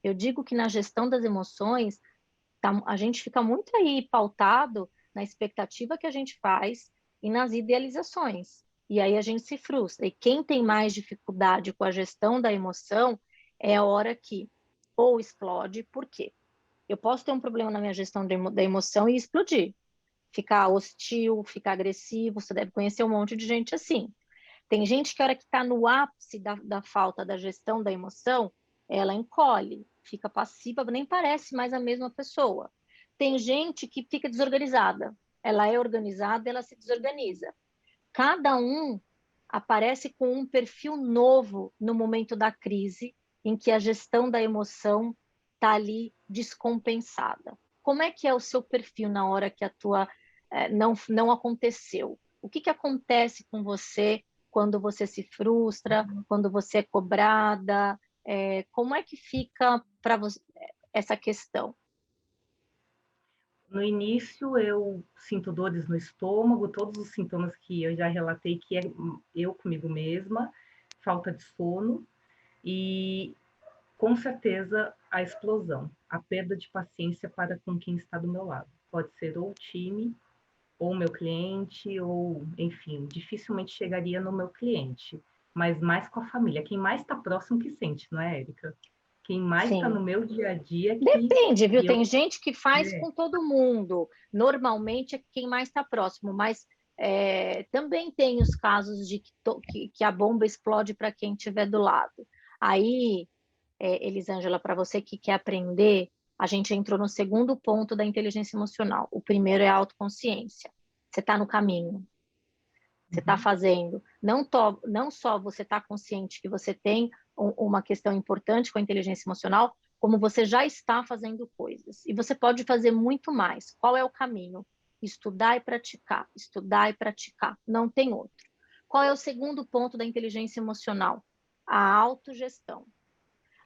Eu digo que na gestão das emoções, a gente fica muito aí pautado na expectativa que a gente faz e nas idealizações. E aí a gente se frustra. E quem tem mais dificuldade com a gestão da emoção é a hora que ou explode, por quê? Eu posso ter um problema na minha gestão da emoção e explodir. Ficar hostil, ficar agressivo, você deve conhecer um monte de gente assim. Tem gente que a hora que está no ápice da falta da gestão da emoção, ela encolhe, fica passiva, nem parece mais a mesma pessoa. Tem gente que fica desorganizada. Ela é organizada, ela se desorganiza. Cada um aparece com um perfil novo no momento da crise, em que a gestão da emoção está ali descompensada. Como é que é o seu perfil na hora que a tua não aconteceu? O que acontece com você quando você se frustra, quando você é cobrada? Como é que fica para você essa questão? No início, eu sinto dores no estômago, todos os sintomas que eu já relatei, que é eu comigo mesma, falta de sono e, com certeza, a explosão, a perda de paciência para com quem está do meu lado. Pode ser ou o time, ou o meu cliente, ou, enfim, dificilmente chegaria no meu cliente, mas mais com a família. Quem mais está próximo que sente, não é, Érica? Quem mais está Sim. no meu dia a dia Depende, viu? que eu. Tem gente que faz É, com todo mundo. Normalmente é quem mais está próximo, mas também tem os casos de que a bomba explode para quem estiver do lado. Aí, Elisângela, para você que quer aprender, a gente entrou no segundo ponto da inteligência emocional. O primeiro é a autoconsciência. Você está no caminho, você está uhum, fazendo. Não só você está consciente que você tem uma questão importante com a inteligência emocional, como você já está fazendo coisas. E você pode fazer muito mais. Qual é o caminho? Estudar e praticar, estudar e praticar. Não tem outro. Qual é o segundo ponto da inteligência emocional? A autogestão.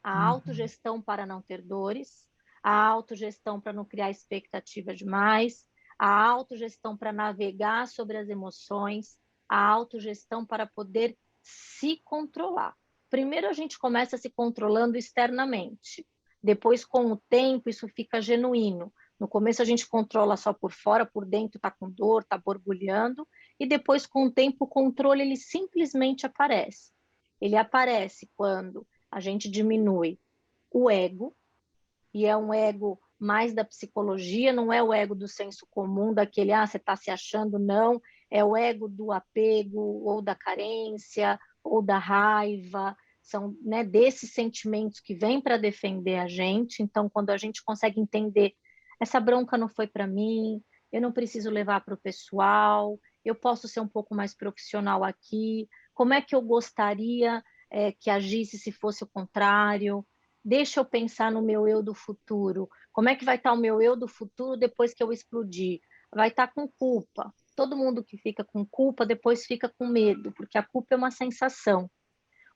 A uhum. autogestão para não ter dores, a autogestão para não criar expectativa demais, a autogestão para navegar sobre as emoções, a autogestão para poder se controlar. Primeiro a gente começa se controlando externamente, depois com o tempo isso fica genuíno. No começo a gente controla só por fora, por dentro está com dor, está borbulhando, e depois com o tempo o controle ele simplesmente aparece. Ele aparece quando a gente diminui o ego, e é um ego mais da psicologia, não é o ego do senso comum, daquele, você está se achando, não, é o ego do apego, ou da carência, ou da raiva, são, né, desses sentimentos que vêm para defender a gente. Então, quando a gente consegue entender, essa bronca não foi para mim, eu não preciso levar para o pessoal, eu posso ser um pouco mais profissional aqui, como é que eu gostaria que agisse se fosse o contrário? Deixa eu pensar no meu eu do futuro. Como é que vai estar o meu eu do futuro depois que eu explodir? Vai estar com culpa. Todo mundo que fica com culpa depois fica com medo, porque a culpa é uma sensação.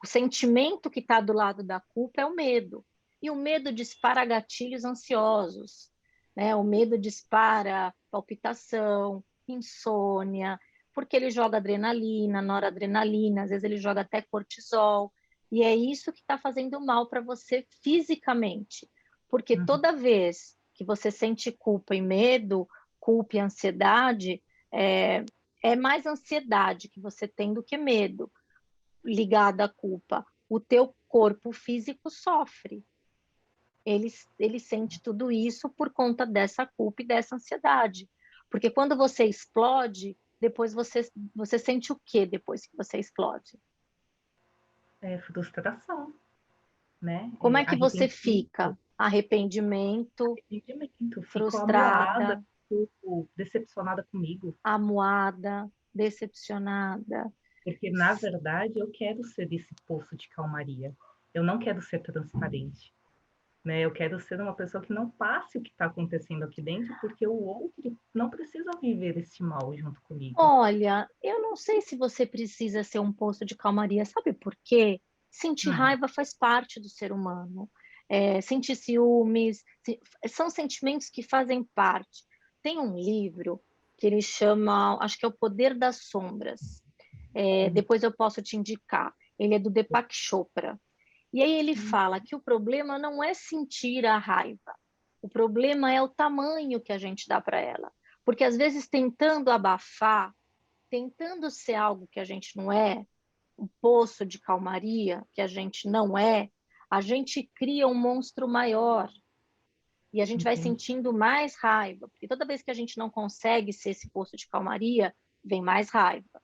O sentimento que está do lado da culpa é o medo. E o medo dispara gatilhos ansiosos, né? O medo dispara palpitação, insônia, porque ele joga adrenalina, noradrenalina, às vezes ele joga até cortisol. E é isso que está fazendo mal para você fisicamente. Porque Uhum. toda vez que você sente culpa e medo, culpa e ansiedade, é mais ansiedade que você tem do que medo ligada à culpa. O teu corpo físico sofre. Ele sente tudo isso por conta dessa culpa e dessa ansiedade. Porque quando você explode, depois você sente o quê depois que você explode? É frustração, né? Como É é que você fica? arrependimento, Arrependimento, arrependimento. Fico amuada, frustrada, fico decepcionada comigo, amuada, decepcionada. porque na verdade eu quero ser esse poço de calmaria. Eu não quero ser transparente, né? Eu quero ser uma pessoa que não passe o que está acontecendo aqui dentro, porque o outro não precisa viver esse mal junto comigo. Olha, eu não sei se você precisa ser um poço de calmaria, sabe por quê? Sentir Hum, raiva faz parte do ser humano. Sentir ciúmes, são sentimentos que fazem parte. Tem um livro que ele chama, acho que é O Poder das Sombras. hum, Depois eu posso te indicar. Ele é do Deepak Chopra. E aí ele fala que o problema não é sentir a raiva, o problema é o tamanho que a gente dá para ela. Porque às vezes tentando abafar, tentando ser algo que a gente não é, um poço de calmaria que a gente não é, a gente cria um monstro maior. E a gente vai Entendi. sentindo mais raiva, porque toda vez que a gente não consegue ser esse poço de calmaria, vem mais raiva,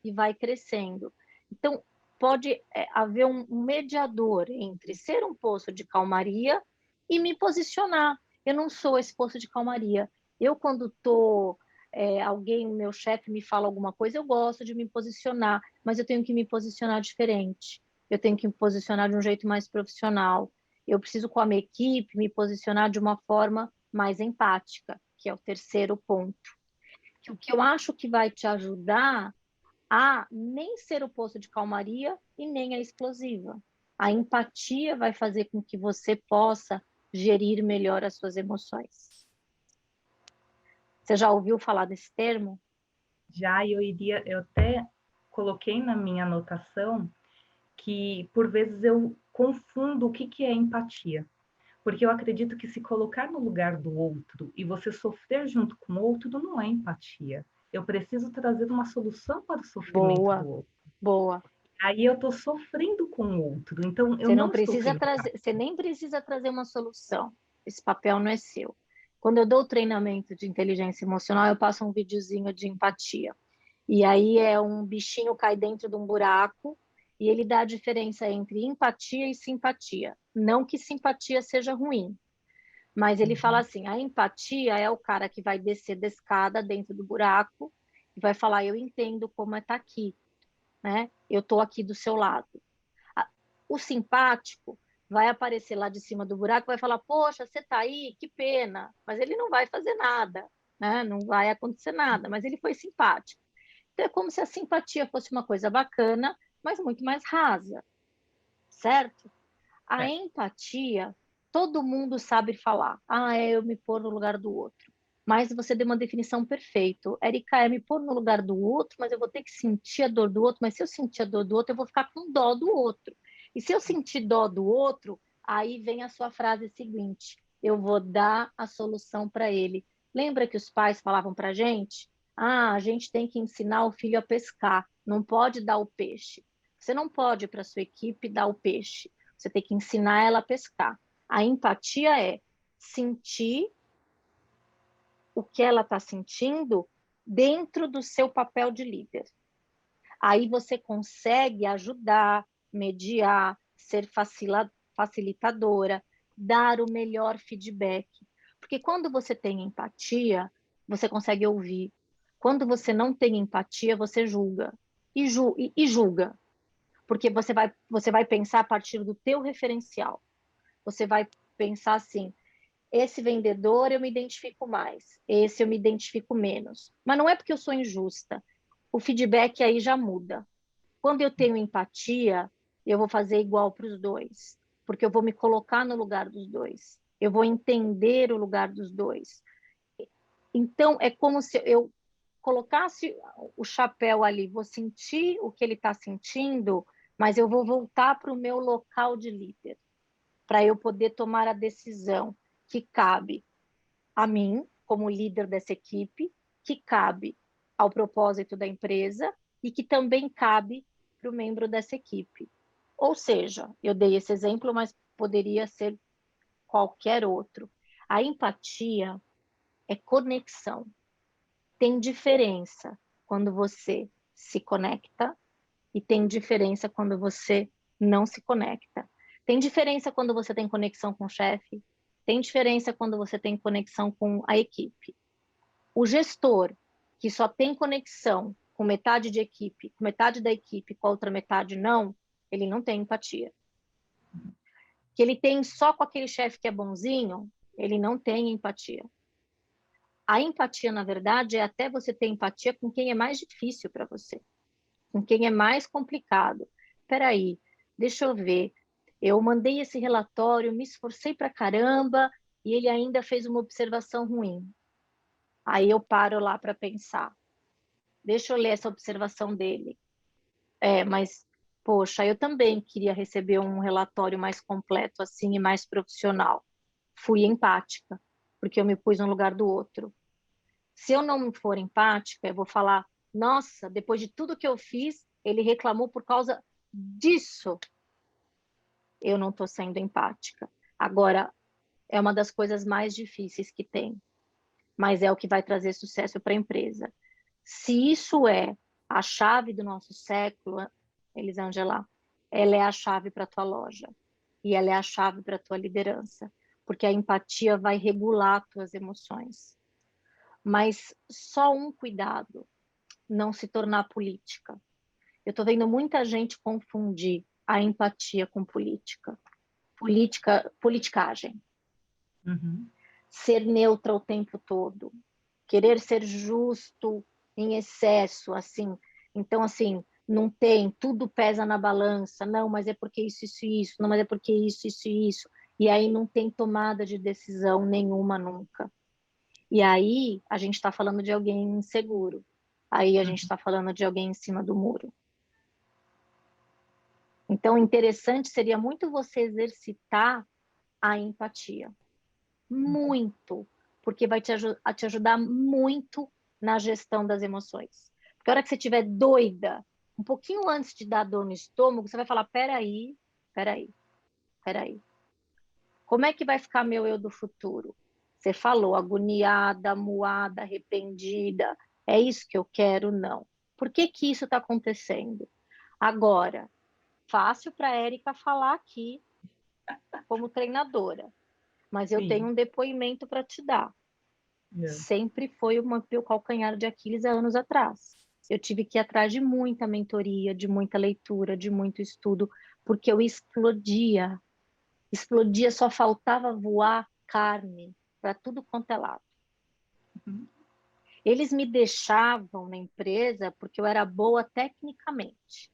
e vai crescendo. Então, pode haver um mediador entre ser um poço de calmaria e me posicionar. Eu não sou esse poço de calmaria. Eu, quando estou, alguém, meu chefe me fala alguma coisa, eu gosto de me posicionar, mas eu tenho que me posicionar diferente. Eu tenho que me posicionar de um jeito mais profissional. Eu preciso, com a minha equipe, me posicionar de uma forma mais empática, que é o terceiro ponto. Que o que eu acho que vai te ajudar a nem ser o poço de calmaria e nem a explosiva. A empatia vai fazer com que você possa gerir melhor as suas emoções. Você já ouviu falar desse termo? Já eu até coloquei na minha anotação que, por vezes, eu confundo o que é empatia. Porque eu acredito que se colocar no lugar do outro e você sofrer junto com o outro não é empatia. Eu preciso trazer uma solução para o sofrimento do Boa, outro. boa. Aí eu estou sofrendo com o outro, então eu Você não não estou precisa sendo trazer, empática. você nem precisa trazer uma solução. Esse papel não é seu. Quando eu dou treinamento de inteligência emocional, eu passo um videozinho de empatia. E aí é um bichinho cai dentro de um buraco e ele dá a diferença entre empatia e simpatia. Não que simpatia seja ruim, mas ele fala Uhum. assim: a empatia é o cara que vai descer da escada dentro do buraco e vai falar: eu entendo como é estar aqui, né? Eu estou aqui do seu lado. O simpático vai aparecer lá de cima do buraco, vai falar: poxa, você está aí, que pena. Mas ele não vai fazer nada, né? Não vai acontecer nada, mas ele foi simpático. Então é como se a simpatia fosse uma coisa bacana, mas muito mais rasa, certo? A É. empatia, todo mundo sabe falar. Ah, é eu me pôr no lugar do outro. Mas você deu uma definição perfeita. Érica, é me pôr no lugar do outro, mas eu vou ter que sentir a dor do outro. Mas se eu sentir a dor do outro, eu vou ficar com dó do outro. E se eu sentir dó do outro, aí vem a sua frase seguinte: eu vou dar a solução para ele. Lembra que os pais falavam para a gente? Ah, a gente tem que ensinar o filho a pescar, não pode dar o peixe. Você não pode para sua equipe dar o peixe. Você tem que ensinar ela a pescar. A empatia é sentir o que ela está sentindo dentro do seu papel de líder. Aí você consegue ajudar, mediar, ser facilitadora, dar o melhor feedback. Porque quando você tem empatia, você consegue ouvir. Quando você não tem empatia, você julga. E julga. Porque você vai pensar a partir do teu referencial. Você vai pensar assim: esse vendedor eu me identifico mais, esse eu me identifico menos. Mas não é porque eu sou injusta. O feedback aí já muda. Quando eu tenho empatia, eu vou fazer igual para os dois, porque eu vou me colocar no lugar dos dois. Eu vou entender o lugar dos dois. Então, é como se eu colocasse o chapéu ali, vou sentir o que ele está sentindo, mas eu vou voltar para o meu local de líder, para eu poder tomar a decisão que cabe a mim, como líder dessa equipe, que cabe ao propósito da empresa e que também cabe para o membro dessa equipe. Ou seja, eu dei esse exemplo, mas poderia ser qualquer outro. A empatia é conexão. Tem diferença quando você se conecta e tem diferença quando você não se conecta. Tem diferença quando você tem conexão com o chefe, tem diferença quando você tem conexão com a equipe. O gestor que só tem conexão com metade de equipe, com metade da equipe, com a outra metade não, ele não tem empatia. Que ele tem só com aquele chefe que é bonzinho, ele não tem empatia. A empatia, na verdade, é até você ter empatia com quem é mais difícil para você, com quem é mais complicado. Espera aí, deixa eu ver. Eu mandei esse relatório, me esforcei para caramba e ele ainda fez uma observação ruim. Aí eu paro lá para pensar. Deixa eu ler essa observação dele. Mas Poxa, eu também queria receber um relatório mais completo assim e mais profissional. Fui empática, porque eu me pus no lugar do outro. Se eu não for empática, eu vou falar: nossa, depois de tudo que eu fiz, ele reclamou por causa disso. Eu não estou sendo empática. Agora, é uma das coisas mais difíceis que tem, mas é o que vai trazer sucesso para a empresa. Se isso é a chave do nosso século, Elisângela, ela é a chave para a tua loja e ela é a chave para a tua liderança, porque a empatia vai regular tuas emoções. Mas só um cuidado, não se tornar política. Eu estou vendo muita gente confundir a empatia com política. Politicagem. Uhum. Ser neutra o tempo todo. Querer ser justo em excesso, assim. Então, assim, não tem, tudo pesa na balança. Não, mas é porque isso e isso. Não, mas é porque isso e isso. E aí não tem tomada de decisão nenhuma nunca. E aí a gente está falando de alguém inseguro. Aí a gente Uhum. está falando de alguém em cima do muro. Então, interessante seria muito você exercitar a empatia. Muito. Porque vai te ajudar muito na gestão das emoções. Porque a hora que você estiver doida, um pouquinho antes de dar dor no estômago, você vai falar: peraí, peraí, peraí. Como é que vai ficar meu eu do futuro? Você falou agoniada, moada, arrependida. É isso que eu quero? Não. Por que que isso está acontecendo? Agora, fácil para a Érica falar aqui como treinadora, mas eu tenho Sim. um depoimento para te dar. É. Sempre foi o meu calcanhar de Aquiles há anos atrás. Eu tive que ir atrás de muita mentoria, de muita leitura, de muito estudo, porque eu explodia. Explodia, só faltava voar carne para tudo quanto é lado. Uhum. Eles me deixavam na empresa porque eu era boa tecnicamente,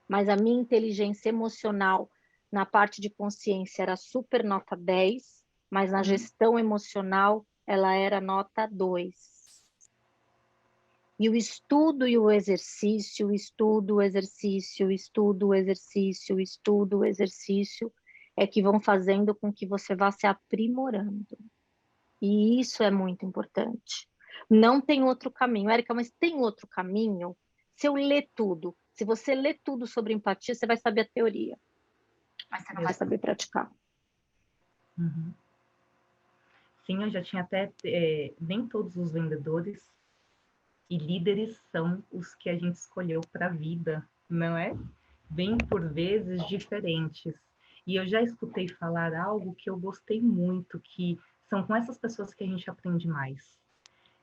mas a minha inteligência emocional na parte de consciência era super nota 10, mas na Uhum. gestão emocional ela era nota 2. E o estudo e o exercício, o estudo, o exercício, o estudo, o exercício, o estudo, o exercício, é que vão fazendo com que você vá se aprimorando. E isso é muito importante. Não tem outro caminho. Érica, mas tem outro caminho? Se eu ler tudo, se você ler tudo sobre empatia, você vai saber a teoria, mas você não vai saber praticar. Uhum. Sim, eu já tinha até. Nem todos os vendedores e líderes são os que a gente escolheu para a vida, não é? Vêm por vezes diferentes. E eu já escutei falar algo que eu gostei muito, que são com essas pessoas que a gente aprende mais.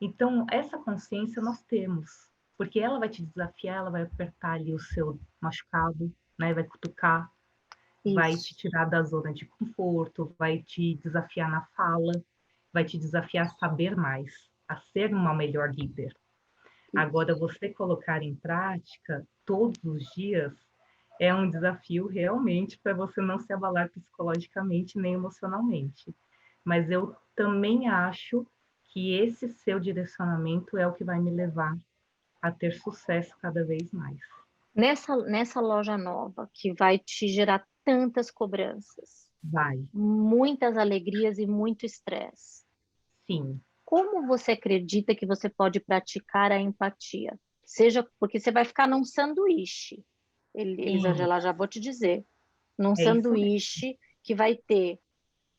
Então, essa consciência nós temos, porque ela vai te desafiar, ela vai apertar ali o seu machucado, né? Vai cutucar, vai te Isso. tirar da zona de conforto, vai te desafiar na fala, vai te desafiar a saber mais, a ser uma melhor líder. Agora, você colocar em prática todos os dias é um desafio realmente para você não se abalar psicologicamente nem emocionalmente. Mas eu também acho que esse seu direcionamento é o que vai me levar a ter sucesso cada vez mais. Nessa loja nova, que vai te gerar tantas cobranças, Vai, muitas alegrias e muito estresse. sim. Como você acredita que você pode praticar a empatia? Seja porque você vai ficar num sanduíche, Sim, Elisângela, já vou te dizer, num é isso mesmo. sanduíche que vai ter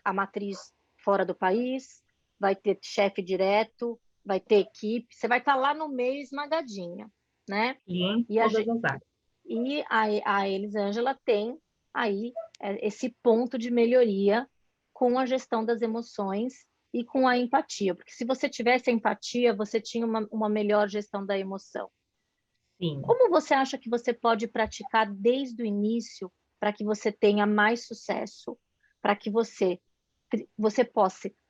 a matriz fora do país, vai ter chefe direto, vai ter equipe, você vai estar lá no meio esmagadinha, né? E em E a, todas as áreas. e a Elisângela tem aí esse ponto de melhoria com a gestão das emoções e com a empatia, porque se você tivesse empatia, você tinha uma melhor gestão da emoção. Sim. Como você acha que você pode praticar desde o início para que você tenha mais sucesso, para que você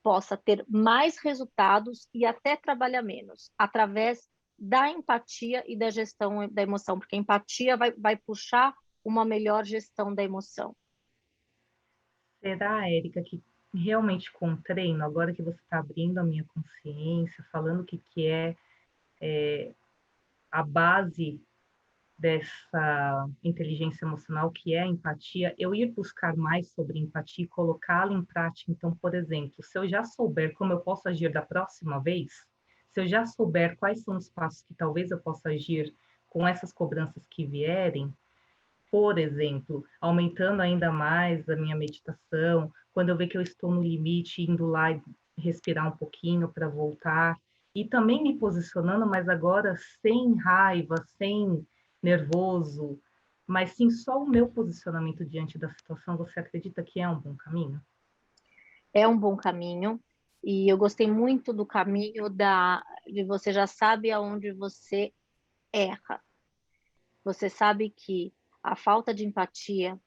possa ter mais resultados e até trabalhar menos, através da empatia e da gestão da emoção, porque a empatia vai puxar uma melhor gestão da emoção. Será, Érica, que realmente com o treino, agora que você está abrindo a minha consciência, falando o que é a base dessa inteligência emocional, que é a empatia, eu ir buscar mais sobre empatia e colocá-la em prática. Então, por exemplo, se eu já souber como eu posso agir da próxima vez, se eu já souber quais são os passos que talvez eu possa agir com essas cobranças que vierem, por exemplo, aumentando ainda mais a minha meditação, quando eu ver que eu estou no limite, indo lá e respirar um pouquinho para voltar, e também me posicionando, mas agora sem raiva, sem nervoso, mas sim só o meu posicionamento diante da situação, você acredita que é um bom caminho? É um bom caminho, e eu gostei muito do caminho de você já sabe aonde você erra. Você sabe que a falta de empatia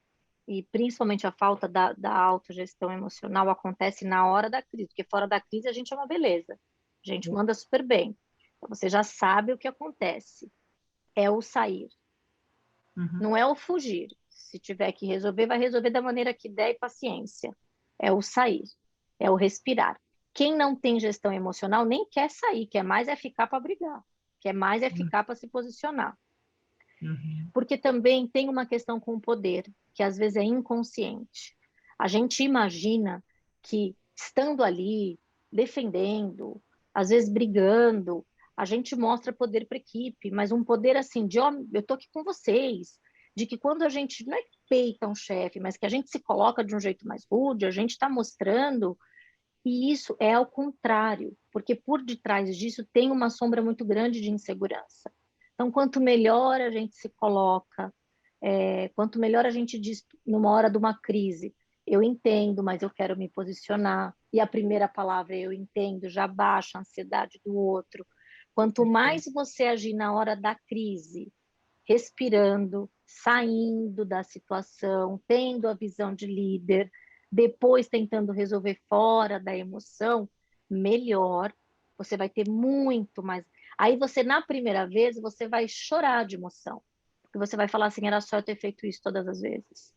e principalmente a falta da autogestão emocional acontece na hora da crise, porque fora da crise a gente é uma beleza, a gente manda super bem. Então você já sabe o que acontece, é o sair, Uhum, não é o fugir. Se tiver que resolver, vai resolver da maneira que der e paciência. É o sair, é o respirar. Quem não tem gestão emocional nem quer sair, quer mais é ficar para brigar, quer mais é uhum, ficar para se posicionar. uhum, Porque também tem uma questão com o poder, que às vezes é inconsciente. A gente imagina que estando ali, defendendo, às vezes brigando, a gente mostra poder para a equipe, mas um poder assim, de ó, eu estou aqui com vocês, de que quando a gente não é que peita um chefe, mas que a gente se coloca de um jeito mais rude, a gente está mostrando, e isso é ao contrário, porque por detrás disso tem uma sombra muito grande de insegurança. Então, quanto melhor a gente se coloca, quanto melhor a gente diz numa hora de uma crise, eu entendo, mas eu quero me posicionar. E a primeira palavra eu entendo já baixa a ansiedade do outro. Quanto mais perfeito. você agir na hora da crise, respirando, saindo da situação, tendo a visão de líder, depois tentando resolver fora da emoção, melhor. Você vai ter muito mais. Aí você, na primeira vez, você vai chorar de emoção. Porque você vai falar assim, era só eu ter feito isso todas as vezes.